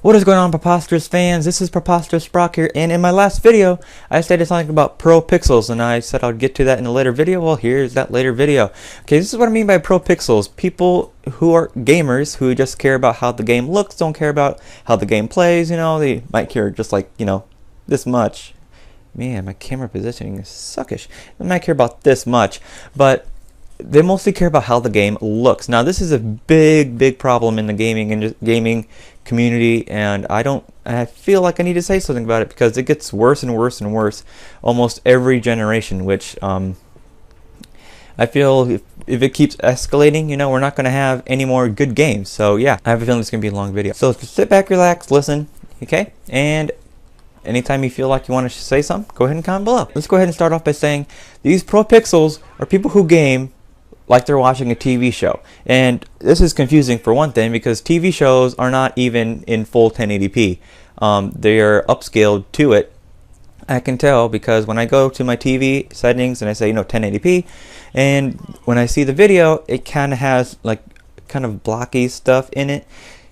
What is going on, Preposterous fans? This is Preposterous Brock here, and in my last video, I stated something about pro pixels, and I said I'd get to that in a later video. Well, here's that later video. Okay, this is what I mean by pro pixels. People who are gamers who just care about how the game looks, don't care about how the game plays, they might care just like, this much. Man, my camera positioning is suckish. They might care about this much, but they mostly care about how the game looks. Now, this is a big problem in the gaming community, and I feel like I need to say something about it because it gets worse and worse and worse almost every generation, which I feel if it keeps escalating, we're not going to have any more good games. So yeah, I have a feeling it's going to be a long video. So just sit back, relax, listen, okay? And anytime you feel like you want to say something, go ahead and comment below. Let's go ahead and start off by saying these pro pixels are people who game like they're watching a TV show. And this is confusing for one thing because TV shows are not even in full 1080p. They are upscaled to it. I can tell because when I go to my TV settings and I say 1080p, and when I see the video, it kind of has like kind of blocky stuff in it.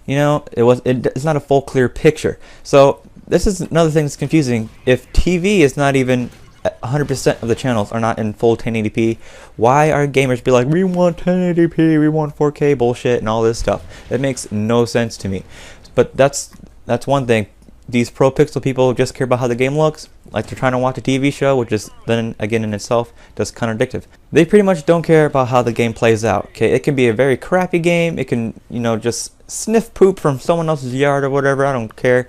It's not a full clear picture. So this is another thing that's confusing. If TV is not even 100% of the channels are not in full 1080p, why are gamers be like, we want 1080p, we want 4K bullshit and all this stuff? It makes no sense to me. But that's one thing. These pro pixel people just care about how the game looks, like they're trying to watch a TV show, which is then again in itself just contradictive. They pretty much don't care about how the game plays out. Okay, it can be a very crappy game. It can just sniff poop from someone else's yard or whatever. I don't care.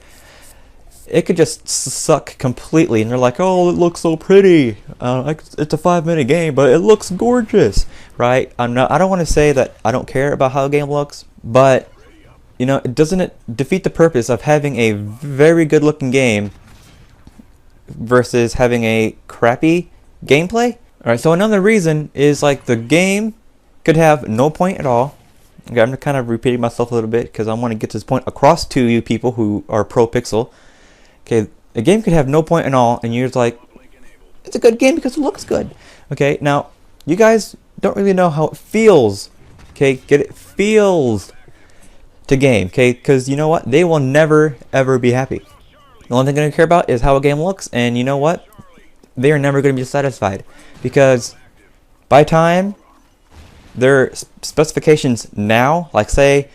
It could just suck completely, and they're like, oh, it looks so pretty. It's a 5-minute game, but it looks gorgeous, right? I don't want to say that I don't care about how the game looks, but doesn't it defeat the purpose of having a very good-looking game versus having a crappy gameplay? All right, so another reason is like the game could have no point at all. Okay, I'm kind of repeating myself a little bit because I want to get this point across to you people who are pro pixel. Okay, a game could have no point at all, and you're just like, it's a good game because it looks good. Okay, now, you guys don't really know how it feels. Okay, get it? Feels to game. Okay, because you know what? They will never, ever be happy. The only thing they're going to care about is how a game looks, and you know what? They are never going to be satisfied. Because by time their specifications now, like say,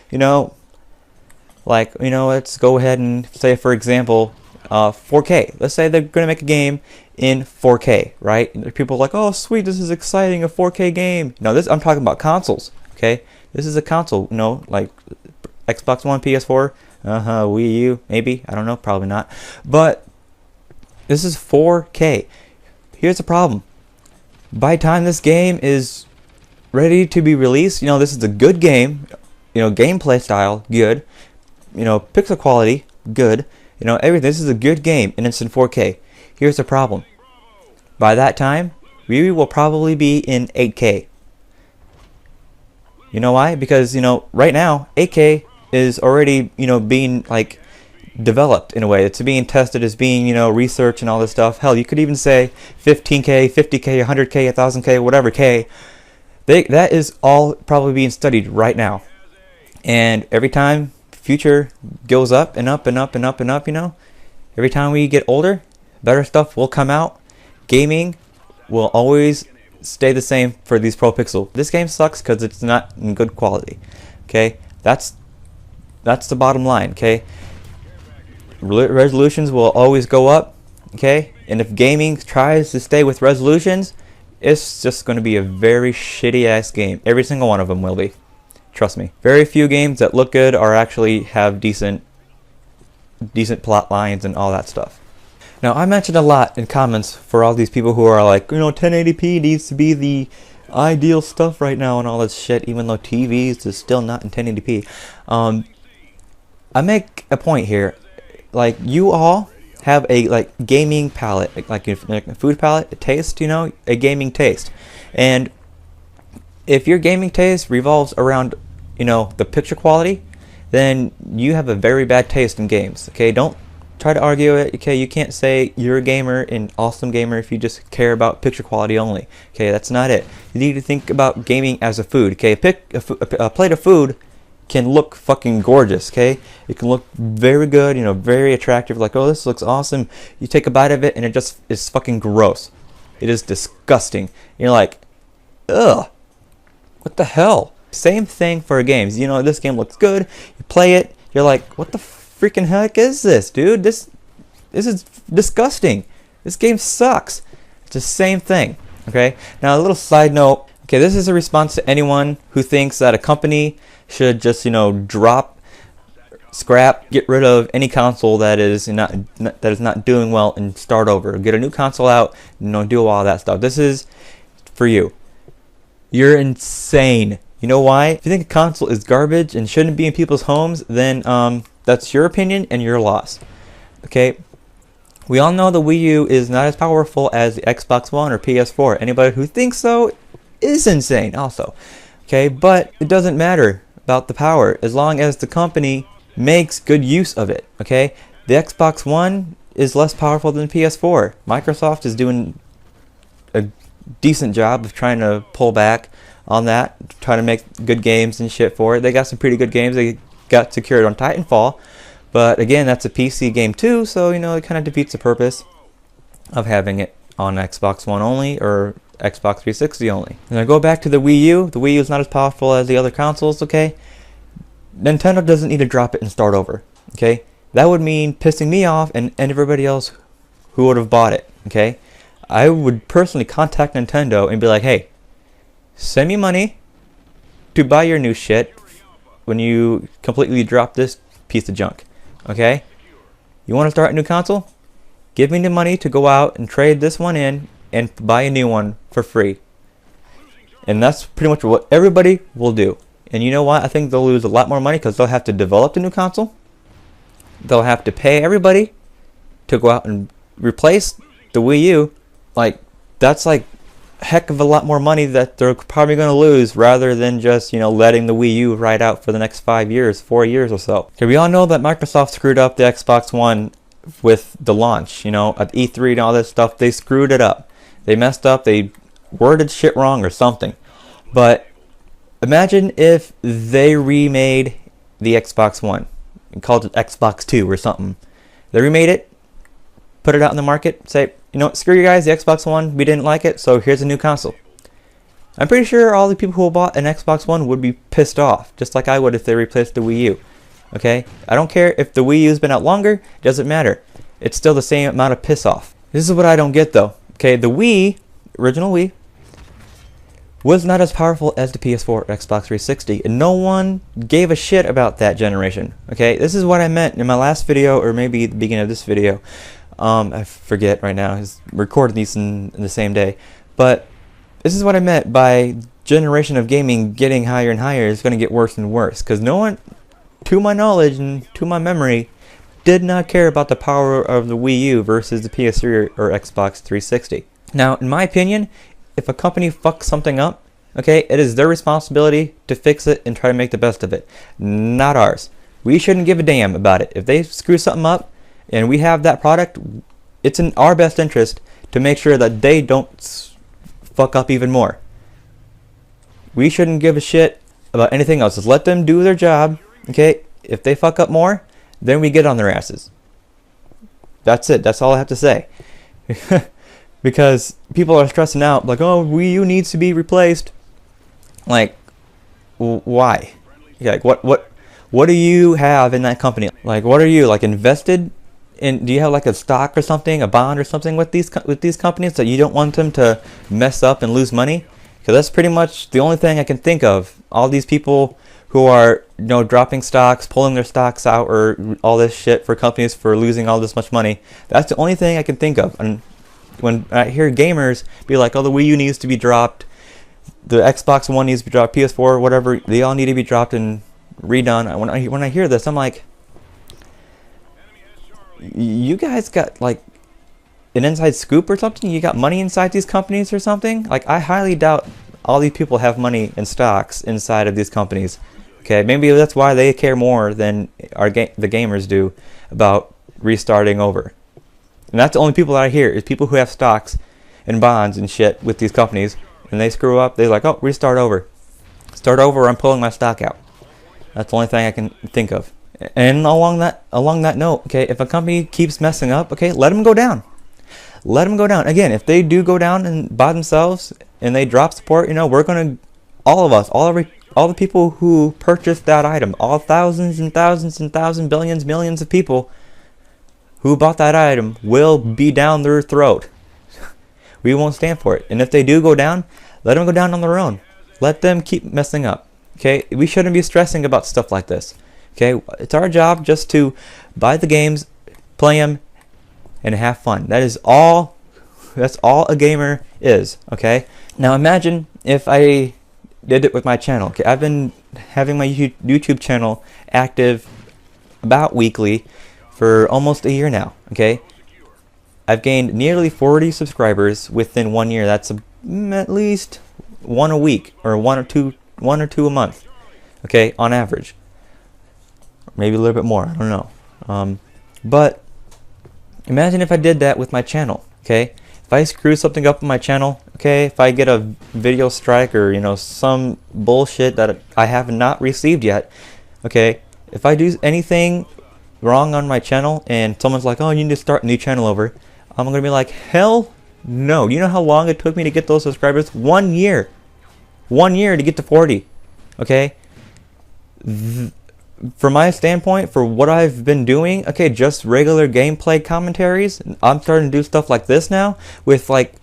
let's go ahead and say, for example, 4K. Let's say they're going to make a game in 4K, right? People are like, oh, sweet, this is exciting, a 4K game. No, I'm talking about consoles, okay? This is a console, like Xbox One, PS4, Wii U, maybe. I don't know, probably not. But this is 4K. Here's the problem. By the time this game is ready to be released, this is a good game, gameplay style, good, pixel quality, good. Everything. This is a good game, and it's in 4K. Here's the problem. By that time, we will probably be in 8K. You know why? Because, right now, 8K is already, being, developed in a way. It's being tested, it's being, researched and all this stuff. Hell, you could even say 15K, 50K, 100K, 1000K, whatever K. That is all probably being studied right now. And every time future goes up and up and up and up and up, every time we get older, better stuff will come out. Gaming will always stay the same for these pro pixel. This game sucks because it's not in good quality. Okay, that's the bottom line. Okay, resolutions will always go up. Okay, and if gaming tries to stay with resolutions, it's just going to be a very shitty ass game. Every single one of them will be. Trust me. Very few games that look good or actually have decent plot lines and all that stuff. Now, I mentioned a lot in comments for all these people who are like, 1080p needs to be the ideal stuff right now and all this shit, even though TVs is still not in 1080p. I make a point here. Like, you all have a gaming palette, like a food palette, a taste, a gaming taste. And if your gaming taste revolves around, the picture quality, then you have a very bad taste in games. Okay, don't try to argue it. Okay, you can't say you're a gamer and awesome gamer if you just care about picture quality only. Okay, that's not it. You need to think about gaming as a food. Okay, a plate of food can look fucking gorgeous, okay? It can look very good, you know, very attractive, like, oh, this looks awesome. You take a bite of it and it just is fucking gross. It is disgusting. You're like, ugh, what the hell? Same thing for games. You know, this game looks good, you play it, you're like, what the freaking heck is this, dude? This is disgusting. This game sucks. It's the same thing, okay? Now, a little side note. Okay, this is a response to anyone who thinks that a company should just, you know, drop, scrap, get rid of any console that is not doing well and start over. Get a new console out, you know, do all that stuff. This is for you. You're insane. You know why? If you think a console is garbage and shouldn't be in people's homes, then that's your opinion and your loss. Okay? We all know the Wii U is not as powerful as the Xbox One or PS4. Anybody who thinks so is insane also. Okay? But it doesn't matter about the power as long as the company makes good use of it. Okay? The Xbox One is less powerful than PS4. Microsoft is doing a decent job of trying to pull back on that, trying to make good games and shit for it. They got some pretty good games. They got secured on Titanfall, but again, that's a PC game too, so you know, it kind of defeats the purpose of having it on Xbox One only or Xbox 360 only. And I go back to the Wii U. The Wii U is not as powerful as the other consoles, okay? Nintendo doesn't need to drop it and start over, okay? That would mean pissing me off and everybody else who would have bought it, okay? I would personally contact Nintendo and be like, hey, send me money to buy your new shit when you completely drop this piece of junk, okay? You want to start a new console? Give me the money to go out and trade this one in and buy a new one for free. And that's pretty much what everybody will do. And you know what? I think they'll lose a lot more money because they'll have to develop the new console. They'll have to pay everybody to go out and replace the Wii U. Like, that's like heck of a lot more money that they're probably going to lose rather than just, you know, letting the Wii U ride out for the next 5 years, 4 years or so. Okay, we all know that Microsoft screwed up the Xbox One with the launch, you know, at E3 and all this stuff. They screwed it up. They messed up. They worded shit wrong or something. But imagine if they remade the Xbox One and called it Xbox 2 or something. They remade it, put it out in the market, say, you know what, screw you guys, the Xbox One, we didn't like it, so here's a new console. I'm pretty sure all the people who bought an Xbox One would be pissed off, just like I would if they replaced the Wii U. Okay? I don't care if the Wii U's been out longer, it doesn't matter. It's still the same amount of piss off. This is what I don't get though. Okay, the Wii, original Wii, was not as powerful as the PS4 or Xbox 360, and no one gave a shit about that generation. Okay, this is what I meant in my last video, or maybe the beginning of this video. I forget right now. He's recording these in the same day. But this is what I meant by generation of gaming getting higher and higher is going to get worse and worse. Because no one, to my knowledge and to my memory, did not care about the power of the Wii U versus the PS3 or Xbox 360. Now, in my opinion, if a company fucks something up, okay, it is their responsibility to fix it and try to make the best of it. Not ours. We shouldn't give a damn about it. If they screw something up, and we have that product, it's in our best interest to make sure that they don't fuck up even more. We shouldn't give a shit about anything else. Just let them do their job, okay? If they fuck up more, then we get on their asses. That's it. That's all I have to say. Because people are stressing out, like, oh, Wii U needs to be replaced. Like, why? Like, what do you have in that company? Like, what are you, like, invested? And do you have like a stock or something, a bond or something with these companies that you don't want them to mess up and lose money? Because that's pretty much the only thing I can think of. All these people who are, you know, dropping stocks, pulling their stocks out, or all this shit for companies for losing all this much money. That's the only thing I can think of. And when I hear gamers be like, "Oh, the Wii U needs to be dropped, the Xbox One needs to be dropped, PS4, whatever, they all need to be dropped and redone." When I hear this, I'm like, you guys got like an inside scoop or something? You got money inside these companies or something? Like, I highly doubt all these people have money in stocks inside of these companies. Okay, maybe that's why they care more than the gamers do about restarting over. And that's the only people that I hear is people who have stocks and bonds and shit with these companies, and they screw up. They're like, oh, restart over. Start over, or I'm pulling my stock out. That's the only thing I can think of. And along that note, okay, if a company keeps messing up, okay, let them go down. Let them go down. Again, if they do go down and by themselves and they drop support, you know, we're gonna, all of us, all the people who purchased that item, all thousands and thousands and thousands, billions, millions of people who bought that item will be down their throat. We won't stand for it. And if they do go down, let them go down on their own. Let them keep messing up. Okay, we shouldn't be stressing about stuff like this. Okay, it's our job just to buy the games, play them, and have fun. That's all a gamer is. Okay, now imagine if I did it with my channel. Okay, I've been having my YouTube channel active about weekly for almost a year now. Okay, I've gained nearly 40 subscribers within 1 year. That's at least one a week, or one or two a month. Okay, on average. Maybe a little bit more, I don't know. But imagine if I did that with my channel. Okay, if I screw something up on my channel, okay, if I get a video strike or, you know, some bullshit that I have not received yet, okay, if I do anything wrong on my channel and someone's like, oh, you need to start a new channel over, I'm gonna be like, hell no. You know how long it took me to get those subscribers? 1 year. 1 year to get to 40. Okay, from my standpoint, for what I've been doing, okay, just regular gameplay commentaries, I'm starting to do stuff like this now with like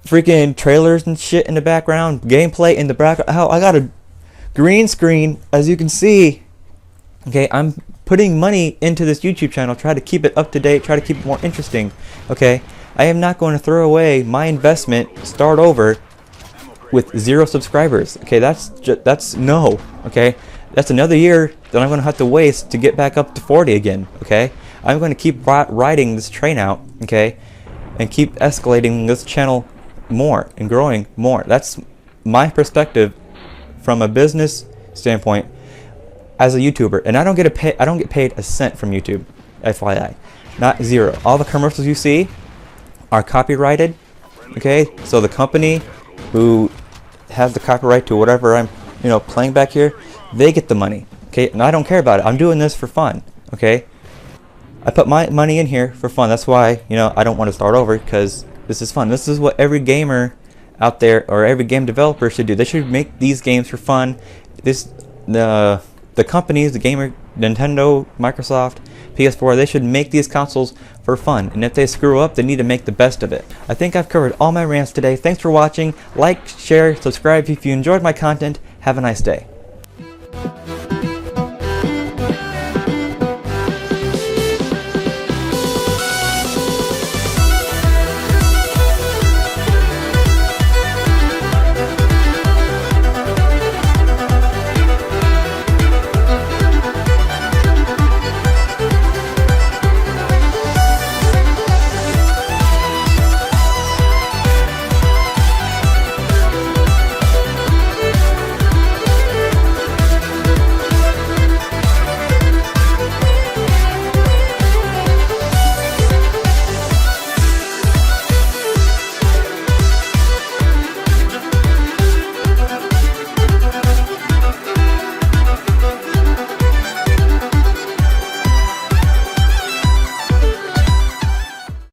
freaking trailers and shit in the background, gameplay in the background. Hell, I got a green screen, as you can see. Okay, I'm putting money into this YouTube channel, try to keep it up to date, try to keep it more interesting. Okay, I am not going to throw away my investment, start over with 0 subscribers. Okay, that's no. Okay, that's another year that I'm going to have to waste to get back up to 40 again. Okay, I'm going to keep riding this train out. Okay, and keep escalating this channel more and growing more. That's my perspective from a business standpoint as a YouTuber, and I don't get paid a cent from YouTube, FYI, not 0. All the commercials you see are copyrighted. Okay, so the company who has the copyright to whatever I'm, you know, playing back here, they get the money. Okay, and I don't care about it. I'm doing this for fun. Okay, I put my money in here for fun. That's why, you know, I don't want to start over, because this is fun. This is what every gamer out there, or every game developer, should do. They should make these games for fun. The companies, the gamer, Nintendo, Microsoft, PS4, they should make these consoles for fun. And if they screw up, they need to make the best of it. I think I've covered all my rants today. Thanks for watching. Like, share, subscribe if you enjoyed my content. Have a nice day.